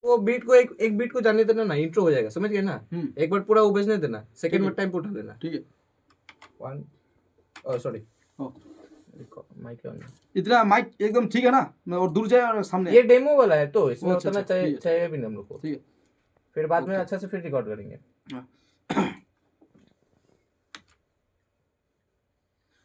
वो बीट को एक बीट को जाने देना ना, इंट्रो हो जाएगा, समझ गए ना। एक बार पूरा वो बजने देना, सेकंड बार टाइम पे उठा लेना। ठीक है। One sorry mic on. इतना माइक एकदम ठीक है ना, और दूर जाए और सामने। ये डेमो वाला है तो इसमें अच्छा, उतना चाहिए भी नहीं हम लोग को। ठीक है, फिर बाद में अच्छा से फिर रिकॉर्ड करेंगे।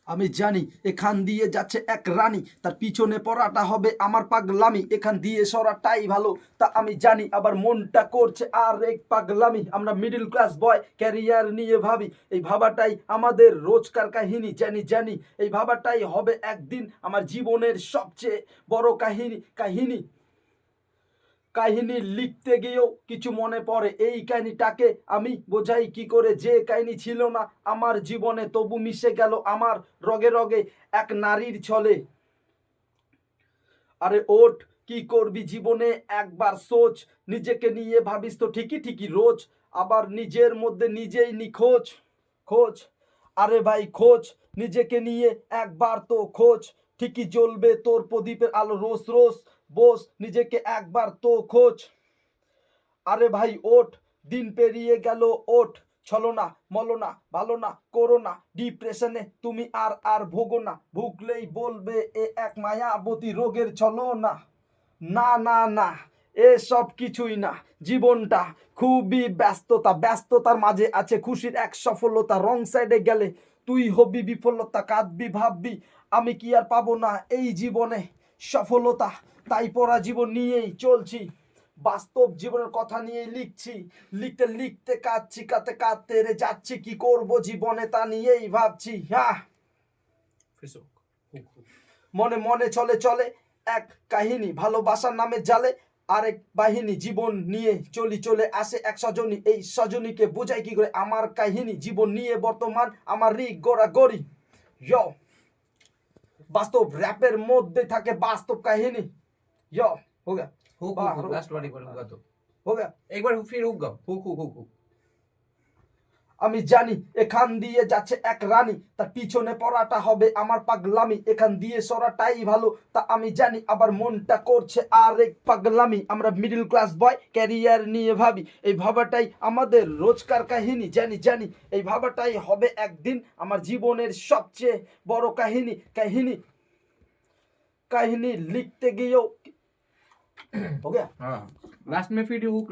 আমি জানি এখান দিয়ে যাচ্ছে এক রানী, তার পিছনে পড়াটা হবে আমার পাগলামি, এখান দিয়ে সরাটাই ভালো তা আমি জানি, আবার মনটা করছে আর এক পাগলামি। আমরা মিডল ক্লাস বয়, ক্যারিয়ার নিয়ে ভাবি, এই ভাবাটাই আমাদের রোজকার কাহিনী। জানি জানি এই ভাবাটাই হবে একদিন আমার জীবনের সবচেয়ে বড় কাহিনী। কাহিনী কাহিনী লিখতে গিয়েও কিছু মনে পড়ে, এই কাহিনীটাকে আমি বোঝাই কি করে, যে কাহিনী ছিল না আমার জীবনে তবু মিশে গেল আমার রগে রগে এক নারীর ছলে। আরে ওঠ কি করবি জীবনে একবার সোচ, নিজেকে নিয়ে ভাবিস তো ঠিকই ঠিকই রোজ, আবার নিজের মধ্যে নিজেই নিখোঁজ। খোঁজ আরে ভাই খোঁজ, নিজেকে নিয়ে একবার তো খোঁজ, ঠিকই জ্বলবে তোর প্রদীপের আলো রোজ রোজ। বোস নিজেকে একবার তো খোঁজ। আরে ভাই ওঠ, দিন পেরিয়ে গেল ওঠ, ছলো না মলো না ভালো না করো না, ডিপ্রেশনে তুমি আর আর ভোগো না, ভুগলেই বলবে এ এক মায়াবতী রোগের ছলো না। না না না এসব কিছুই না, জীবনটা খুবই ব্যস্ততা, ব্যস্ততার মাঝে আছে খুশির এক সফলতা। রং সাইডে গেলে তুই হবি বিফলতা, কাঁদবি ভাববি আমি কি আর পাবো না এই জীবনে সফলতা। তাই পড়া জীবন নিয়েই চলছি, বাস্তব জীবনের কথা নিয়ে লিখছি, লিখতে লিখতে কাঁদছি, কাঁদতে কাঁদতে রে যাচ্ছি, কি করব জীবনে তা নিয়েই ভাবছি। মনে মনে চলে চলে এক কাহিনী, ভালোবাসার নামে জালে আরেক বাহিনী, জীবন নিয়ে চলে আসে এক সজনী, এই সজনীকে বোঝাই কি করে আমার কাহিনী। জীবন নিয়ে বর্তমান আমার গড়াগড়ি, বাস্তব র‍্যাপের মধ্যে থাকে বাস্তব কাহিনী। हो गया हुक लास्ट वाली बार होगा तो हो गया, एक बार फिर हुक गाओ, हुक हुक हुक हुक। আমি জানি এখান দিয়ে যাচ্ছে এক রানী, তার পিছনে পড়াটা হবে আমার পাগলামি, এখান দিয়ে সরাটাই ভালো তা আমি জানি, আবার মনটা করছে আর এক পাগলামি। আমরা মিডল ক্লাস বয়, ক্যারিয়ার নিয়ে ভাবি, এই ভাবাটাই আমাদের রোজকার কাহিনী। জানি জানি এই ভাবাটাই হবে একদিন আমার জীবনের সবচেয়ে বড় কাহিনী। কাহিনী কাহিনী লিখতে গিয়েও हो गया। हाँ लास्ट में फिर हुक